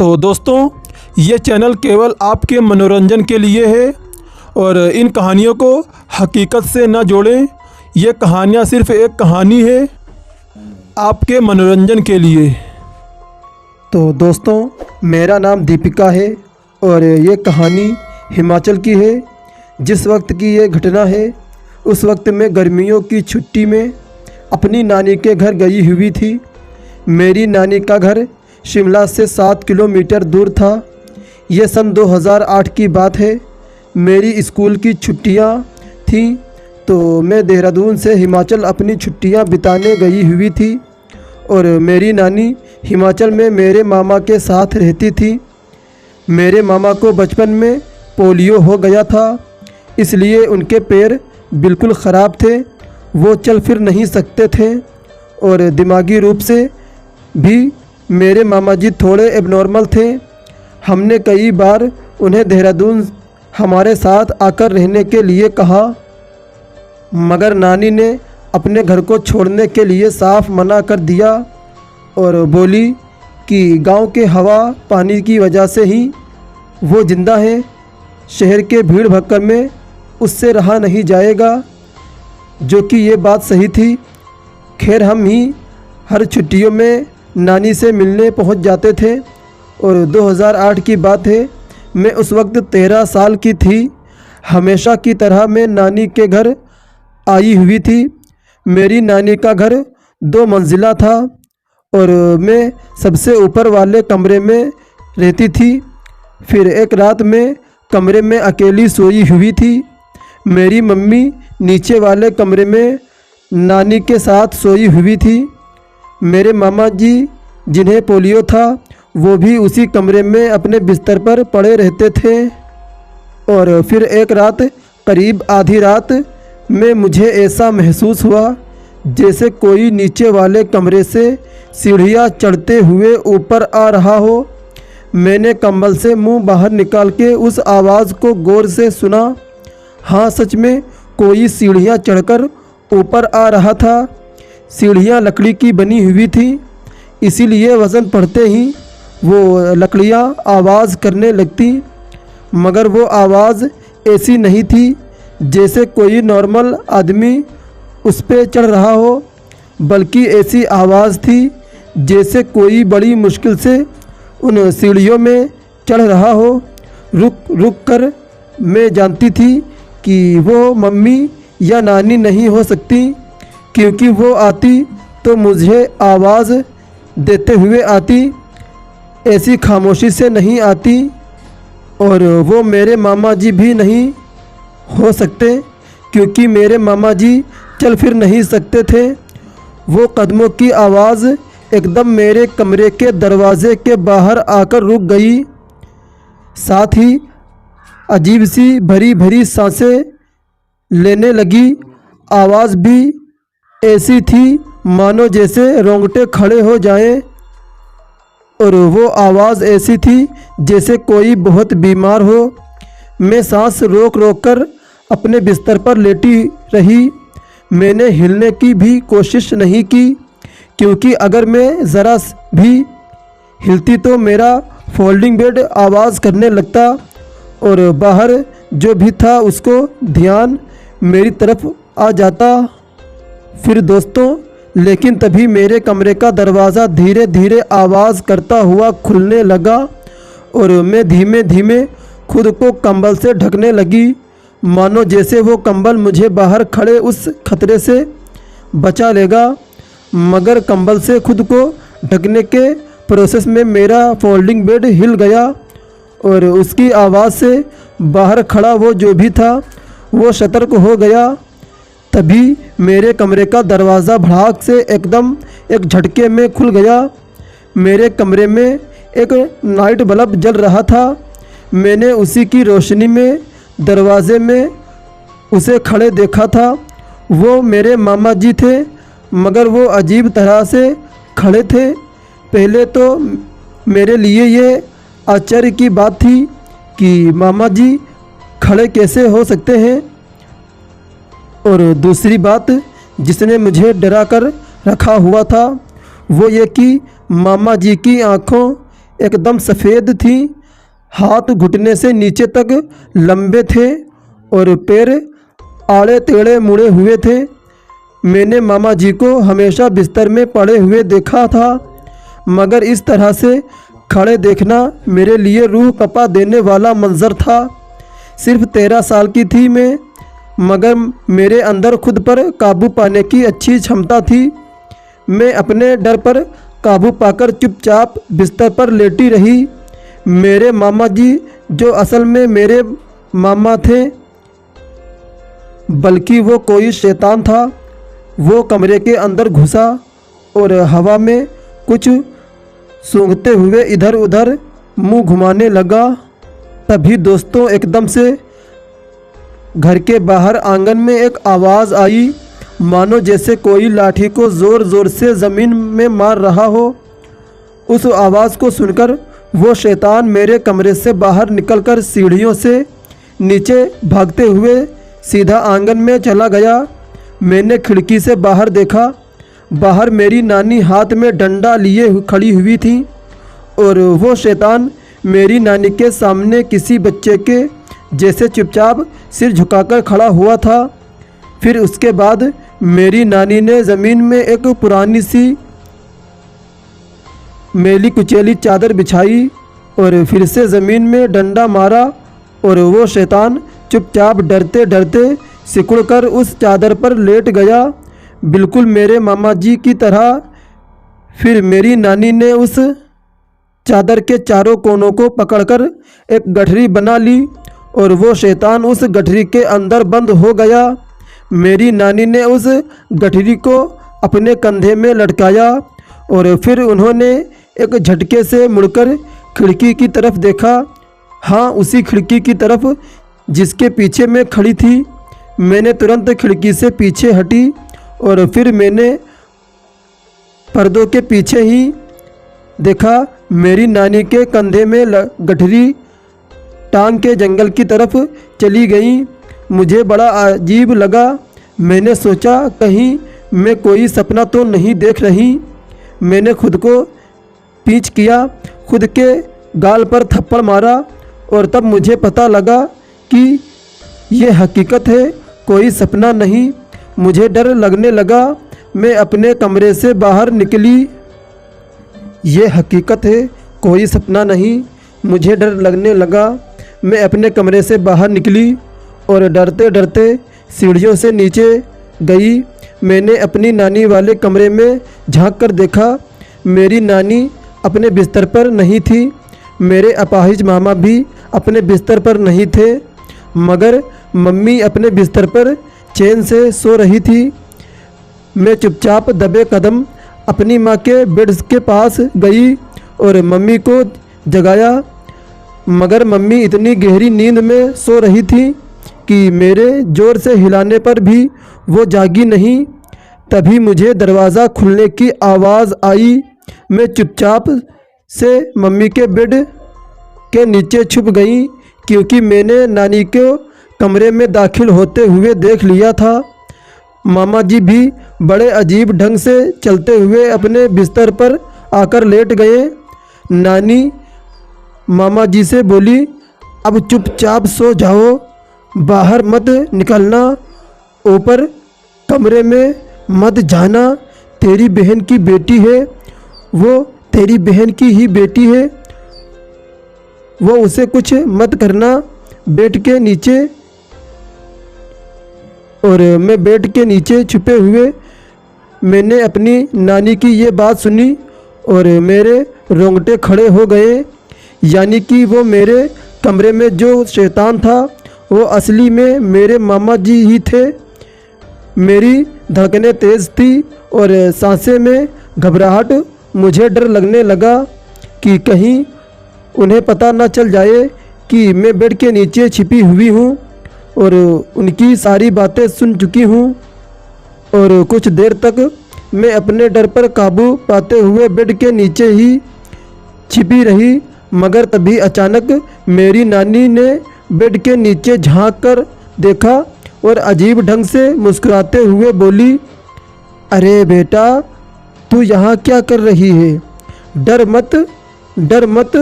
तो दोस्तों, ये चैनल केवल आपके मनोरंजन के लिए है और इन कहानियों को हकीकत से न जोड़ें। ये कहानियाँ सिर्फ़ एक कहानी है आपके मनोरंजन के लिए। तो दोस्तों, मेरा नाम दीपिका है और ये कहानी हिमाचल की है। जिस वक्त की ये घटना है उस वक्त मैं गर्मियों की छुट्टी में अपनी नानी के घर गई हुई थी। मेरी नानी का घर शिमला से 7 किलोमीटर दूर था। ये सन 2008 की बात है। मेरी स्कूल की छुट्टियां थीं तो मैं देहरादून से हिमाचल अपनी छुट्टियां बिताने गई हुई थी और मेरी नानी हिमाचल में मेरे मामा के साथ रहती थी। मेरे मामा को बचपन में पोलियो हो गया था, इसलिए उनके पैर बिल्कुल ख़राब थे। वो चल फिर नहीं सकते थे और दिमागी रूप से भी मेरे मामा जी थोड़े एबनॉर्मल थे। हमने कई बार उन्हें देहरादून हमारे साथ आकर रहने के लिए कहा, मगर नानी ने अपने घर को छोड़ने के लिए साफ मना कर दिया और बोली कि गांव के हवा पानी की वजह से ही वो ज़िंदा है। शहर के भीड़ भक्कर में उससे रहा नहीं जाएगा। जो कि ये बात सही थी। खैर, हम ही हर छुट्टियों में नानी से मिलने पहुंच जाते थे और 2008 की बात है। मैं उस वक्त 13 साल की थी। हमेशा की तरह मैं नानी के घर आई हुई थी। मेरी नानी का घर 2 मंजिला था और मैं सबसे ऊपर वाले कमरे में रहती थी। फिर एक रात मैं कमरे में अकेली सोई हुई थी। मेरी मम्मी नीचे वाले कमरे में नानी के साथ सोई हुई थी। मेरे मामा जी जिन्हें पोलियो था वो भी उसी कमरे में अपने बिस्तर पर पड़े रहते थे। और फिर एक रात करीब आधी रात में मुझे ऐसा महसूस हुआ जैसे कोई नीचे वाले कमरे से सीढ़ियाँ चढ़ते हुए ऊपर आ रहा हो। मैंने कंबल से मुंह बाहर निकाल के उस आवाज़ को गौर से सुना। हाँ, सच में कोई सीढ़ियाँ चढ़कर ऊपर आ रहा था। सीढ़ियाँ लकड़ी की बनी हुई थी, इसीलिए वज़न पड़ते ही वो लकड़ियाँ आवाज़ करने लगती। मगर वो आवाज़ ऐसी नहीं थी जैसे कोई नॉर्मल आदमी उस पे चढ़ रहा हो, बल्कि ऐसी आवाज़ थी जैसे कोई बड़ी मुश्किल से उन सीढ़ियों में चढ़ रहा हो। रुक रुक कर मैं जानती थी कि वो मम्मी या नानी नहीं हो सकती, क्योंकि वो आती तो मुझे आवाज़ देते हुए आती, ऐसी खामोशी से नहीं आती। और वो मेरे मामा जी भी नहीं हो सकते, क्योंकि मेरे मामा जी चल फिर नहीं सकते थे। वो कदमों की आवाज़ एकदम मेरे कमरे के दरवाजे के बाहर आकर रुक गई। साथ ही अजीब सी भरी भरी सांसें लेने लगी। आवाज़ भी ऐसी थी मानो जैसे रोंगटे खड़े हो जाएं। और वो आवाज़ ऐसी थी जैसे कोई बहुत बीमार हो। मैं सांस रोक रोक कर अपने बिस्तर पर लेटी रही। मैंने हिलने की भी कोशिश नहीं की, क्योंकि अगर मैं ज़रा भी हिलती तो मेरा फोल्डिंग बेड आवाज़ करने लगता और बाहर जो भी था उसको ध्यान मेरी तरफ आ जाता। फिर दोस्तों, लेकिन तभी मेरे कमरे का दरवाज़ा धीरे धीरे आवाज़ करता हुआ खुलने लगा और मैं धीमे धीमे खुद को कंबल से ढकने लगी, मानो जैसे वो कंबल मुझे बाहर खड़े उस खतरे से बचा लेगा। मगर कंबल से खुद को ढकने के प्रोसेस में मेरा फोल्डिंग बेड हिल गया और उसकी आवाज़ से बाहर खड़ा वो जो भी था वो सतर्क हो गया। तभी मेरे कमरे का दरवाज़ा भड़ाक से एकदम एक झटके में खुल गया। मेरे कमरे में एक नाइट बल्ब जल रहा था। मैंने उसी की रोशनी में दरवाज़े में उसे खड़े देखा था। वो मेरे मामा जी थे, मगर वो अजीब तरह से खड़े थे। पहले तो मेरे लिए ये आश्चर्य की बात थी कि मामा जी खड़े कैसे हो सकते हैं। और दूसरी बात जिसने मुझे डरा कर रखा हुआ था वो ये कि मामा जी की आँखों एकदम सफ़ेद थी, हाथ घुटने से नीचे तक लंबे थे और पैर आड़े टेढ़े मुड़े हुए थे। मैंने मामा जी को हमेशा बिस्तर में पड़े हुए देखा था, मगर इस तरह से खड़े देखना मेरे लिए रूह कपा देने वाला मंजर था। सिर्फ 13 साल की थी मैं, मगर मेरे अंदर खुद पर काबू पाने की अच्छी क्षमता थी। मैं अपने डर पर काबू पाकर चुपचाप बिस्तर पर लेटी रही। मेरे मामा जी, जो असल में मेरे मामा थे, बल्कि वो कोई शैतान था, वो कमरे के अंदर घुसा और हवा में कुछ सूंघते हुए इधर उधर मुंह घुमाने लगा। तभी दोस्तों एकदम से घर के बाहर आंगन में एक आवाज़ आई, मानो जैसे कोई लाठी को ज़ोर ज़ोर से ज़मीन में मार रहा हो। उस आवाज़ को सुनकर वो शैतान मेरे कमरे से बाहर निकलकर सीढ़ियों से नीचे भागते हुए सीधा आंगन में चला गया। मैंने खिड़की से बाहर देखा। बाहर मेरी नानी हाथ में डंडा लिए खड़ी हुई थी और वो शैतान मेरी नानी के सामने किसी बच्चे के जैसे चुपचाप सिर झुकाकर खड़ा हुआ था। फिर उसके बाद मेरी नानी ने ज़मीन में एक पुरानी सी मैली कुचैली चादर बिछाई और फिर से ज़मीन में डंडा मारा और वो शैतान चुपचाप डरते डरते सिकुड़कर उस चादर पर लेट गया, बिल्कुल मेरे मामा जी की तरह। फिर मेरी नानी ने उस चादर के चारों कोनों को पकड़कर एक गठरी बना ली और वो शैतान उस गठरी के अंदर बंद हो गया। मेरी नानी ने उस गठरी को अपने कंधे में लटकाया और फिर उन्होंने एक झटके से मुड़कर खिड़की की तरफ देखा। हाँ, उसी खिड़की की तरफ जिसके पीछे मैं खड़ी थी। मैंने तुरंत खिड़की से पीछे हटी और फिर मैंने पर्दों के पीछे ही देखा, मेरी नानी के कंधे में गठरी टांग के जंगल की तरफ चली गई। मुझे बड़ा अजीब लगा। मैंने सोचा कहीं मैं कोई सपना तो नहीं देख रही। मैंने खुद को पींच किया, खुद के गाल पर थप्पड़ मारा और तब मुझे पता लगा कि ये हकीकत है, कोई सपना नहीं। मुझे डर लगने लगा। मैं अपने कमरे से बाहर निकली। ये हकीकत है, कोई सपना नहीं। मुझे डर लगने लगा। मैं अपने कमरे से बाहर निकली और डरते डरते सीढ़ियों से नीचे गई। मैंने अपनी नानी वाले कमरे में झांक कर देखा। मेरी नानी अपने बिस्तर पर नहीं थी। मेरे अपाहिज मामा भी अपने बिस्तर पर नहीं थे, मगर मम्मी अपने बिस्तर पर चैन से सो रही थी। मैं चुपचाप दबे कदम अपनी माँ के बेड के पास गई और मम्मी को जगाया, मगर मम्मी इतनी गहरी नींद में सो रही थी कि मेरे ज़ोर से हिलाने पर भी वो जागी नहीं। तभी मुझे दरवाज़ा खुलने की आवाज़ आई। मैं चुपचाप से मम्मी के बेड के नीचे छुप गई, क्योंकि मैंने नानी को कमरे में दाखिल होते हुए देख लिया था। मामा जी भी बड़े अजीब ढंग से चलते हुए अपने बिस्तर पर आकर लेट गए। नानी मामा जी से बोली, अब चुपचाप सो जाओ, बाहर मत निकलना, ऊपर कमरे में मत जाना। तेरी बहन की बेटी है, वो तेरी बहन की ही बेटी है, वो उसे कुछ मत करना। बेड के नीचे और मैं बेड के नीचे छुपे हुए मैंने अपनी नानी की ये बात सुनी और मेरे रोंगटे खड़े हो गए। यानी कि वो मेरे कमरे में जो शैतान था वो असली में मेरे मामा जी ही थे। मेरी धड़कनें तेज़ थी और सांसें में घबराहट। मुझे डर लगने लगा कि कहीं उन्हें पता न चल जाए कि मैं बेड के नीचे छिपी हुई हूँ और उनकी सारी बातें सुन चुकी हूँ। और कुछ देर तक मैं अपने डर पर काबू पाते हुए बेड के नीचे ही छिपी रही, मगर तभी अचानक मेरी नानी ने बेड के नीचे झांक कर देखा और अजीब ढंग से मुस्कुराते हुए बोली, अरे बेटा, तू यहाँ क्या कर रही है? डर मत, डर मत,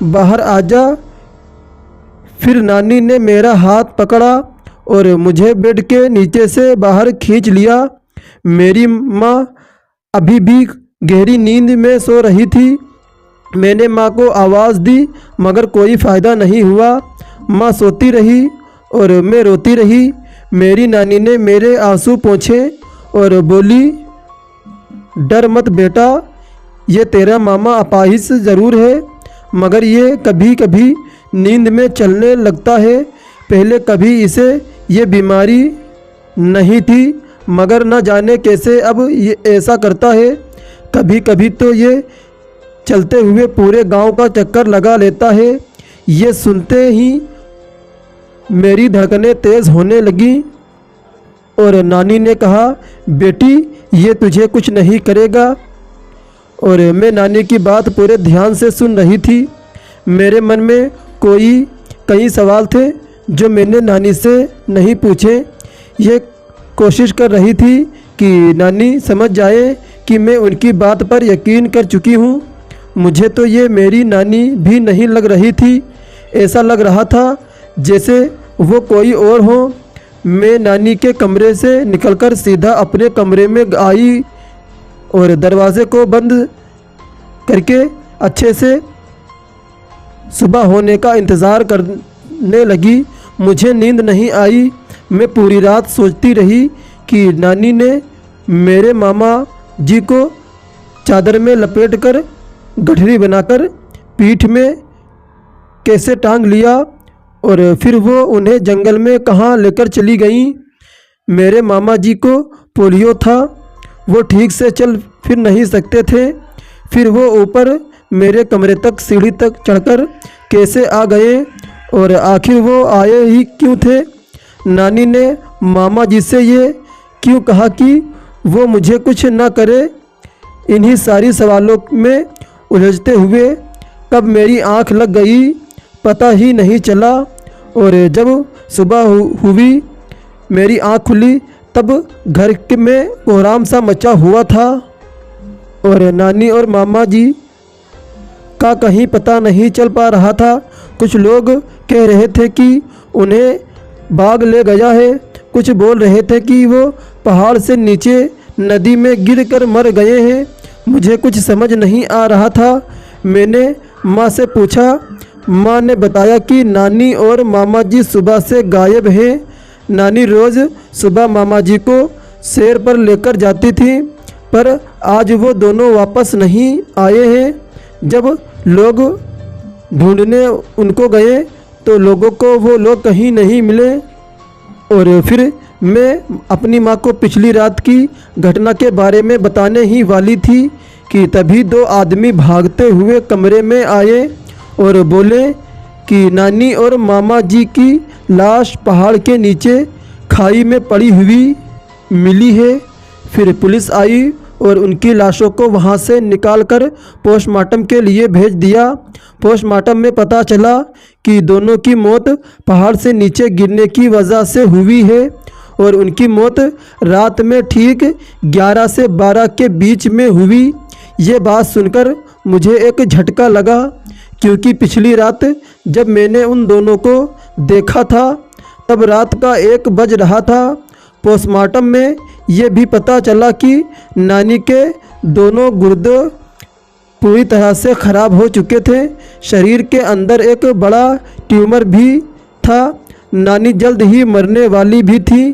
बाहर आ जा। फिर नानी ने मेरा हाथ पकड़ा और मुझे बेड के नीचे से बाहर खींच लिया। मेरी माँ अभी भी गहरी नींद में सो रही थी। मैंने माँ को आवाज़ दी मगर कोई फ़ायदा नहीं हुआ। माँ सोती रही और मैं रोती रही। मेरी नानी ने मेरे आंसू पोंछे और बोली, डर मत बेटा, ये तेरा मामा अपाहिज ज़रूर है मगर ये कभी कभी नींद में चलने लगता है। पहले कभी इसे ये बीमारी नहीं थी मगर न जाने कैसे अब ये ऐसा करता है। कभी कभी तो ये चलते हुए पूरे गांव का चक्कर लगा लेता है। ये सुनते ही मेरी धड़कनें तेज़ होने लगी और नानी ने कहा, बेटी ये तुझे कुछ नहीं करेगा। और मैं नानी की बात पूरे ध्यान से सुन रही थी। मेरे मन में कई सवाल थे जो मैंने नानी से नहीं पूछे। ये कोशिश कर रही थी कि नानी समझ जाए कि मैं उनकी बात पर यकीन कर चुकी हूँ। मुझे तो ये मेरी नानी भी नहीं लग रही थी। ऐसा लग रहा था जैसे वो कोई और हो। मैं नानी के कमरे से निकलकर सीधा अपने कमरे में आई और दरवाजे को बंद करके अच्छे से सुबह होने का इंतज़ार करने लगी। मुझे नींद नहीं आई। मैं पूरी रात सोचती रही कि नानी ने मेरे मामा जी को चादर में लपेटकर गठरी बनाकर पीठ में कैसे टांग लिया और फिर वो उन्हें जंगल में कहाँ लेकर चली गईं। मेरे मामा जी को पोलियो था, वो ठीक से चल फिर नहीं सकते थे। फिर वो ऊपर मेरे कमरे तक सीढ़ी तक चढ़कर कैसे आ गए और आखिर वो आए ही क्यों थे। नानी ने मामा जी से ये क्यों कहा कि वो मुझे कुछ ना करे। इन्हीं सारी सवालों में उलझते हुए कब मेरी आंख लग गई पता ही नहीं चला। और जब सुबह हुई मेरी आंख खुली तब घर में कोहराम सा मचा हुआ था और नानी और मामा जी का कहीं पता नहीं चल पा रहा था। कुछ लोग कह रहे थे कि उन्हें बाग ले गया है, कुछ बोल रहे थे कि वो पहाड़ से नीचे नदी में गिरकर मर गए हैं। मुझे कुछ समझ नहीं आ रहा था। मैंने माँ से पूछा। माँ ने बताया कि नानी और मामा जी सुबह से गायब हैं। नानी रोज़ सुबह मामा जी को सैर पर लेकर जाती थी पर आज वो दोनों वापस नहीं आए हैं। जब लोग ढूंढने उनको गए तो लोगों को वो लोग कहीं नहीं मिले। और फिर मैं अपनी माँ को पिछली रात की घटना के बारे में बताने ही वाली थी कि तभी दो आदमी भागते हुए कमरे में आए और बोले कि नानी और मामा जी की लाश पहाड़ के नीचे खाई में पड़ी हुई मिली है। फिर पुलिस आई और उनकी लाशों को वहां से निकालकर पोस्टमार्टम के लिए भेज दिया। पोस्टमार्टम में पता चला कि दोनों की मौत पहाड़ से नीचे गिरने की वजह से हुई है और उनकी मौत रात में ठीक 11 से 12 के बीच में हुई। ये बात सुनकर मुझे एक झटका लगा क्योंकि पिछली रात जब मैंने उन दोनों को देखा था तब रात का 1 बज रहा था। पोस्टमार्टम में ये भी पता चला कि नानी के दोनों गुर्दे पूरी तरह से ख़राब हो चुके थे। शरीर के अंदर एक बड़ा ट्यूमर भी था। नानी जल्द ही मरने वाली भी थी।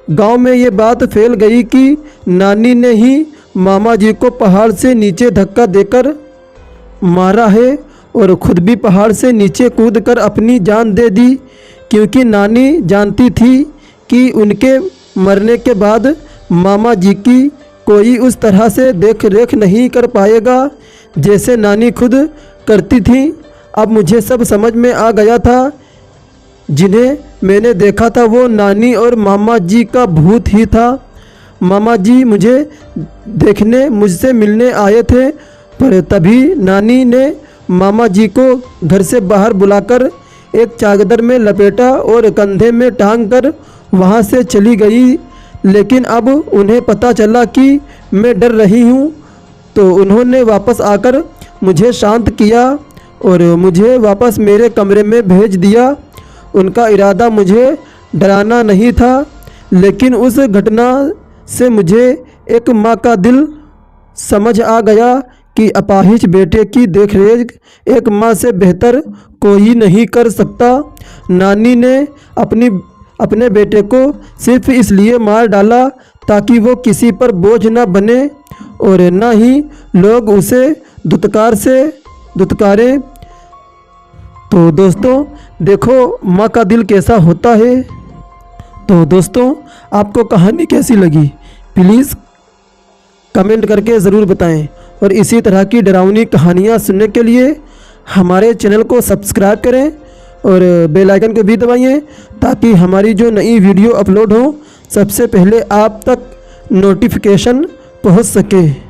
गांव में ये बात फैल गई कि नानी ने ही मामा जी को पहाड़ से नीचे धक्का देकर मारा है और ख़ुद भी पहाड़ से नीचे कूदकर अपनी जान दे दी क्योंकि नानी जानती थी कि उनके मरने के बाद मामा जी की कोई उस तरह से देख रेख नहीं कर पाएगा जैसे नानी खुद करती थी। अब मुझे सब समझ में आ गया था। जिन्हें मैंने देखा था वो नानी और मामा जी का भूत ही था। मामा जी मुझे देखने मुझसे मिलने आए थे पर तभी नानी ने मामा जी को घर से बाहर बुलाकर एक चादर में लपेटा और कंधे में टांग कर वहाँ से चली गई। लेकिन अब उन्हें पता चला कि मैं डर रही हूँ तो उन्होंने वापस आकर मुझे शांत किया और मुझे वापस मेरे कमरे में भेज दिया। उनका इरादा मुझे डराना नहीं था, लेकिन उस घटना से मुझे एक माँ का दिल समझ आ गया कि अपाहिज बेटे की देखरेख एक माँ से बेहतर कोई नहीं कर सकता। नानी ने अपने बेटे को सिर्फ इसलिए मार डाला ताकि वो किसी पर बोझ न बने और न ही लोग उसे दुत्कारें। तो दोस्तों देखो माँ का दिल कैसा होता है। तो दोस्तों आपको कहानी कैसी लगी प्लीज़ कमेंट करके ज़रूर बताएं और इसी तरह की डरावनी कहानियाँ सुनने के लिए हमारे चैनल को सब्सक्राइब करें और बेल आइकन को भी दबाइए ताकि हमारी जो नई वीडियो अपलोड हो सबसे पहले आप तक नोटिफिकेशन पहुंच सके।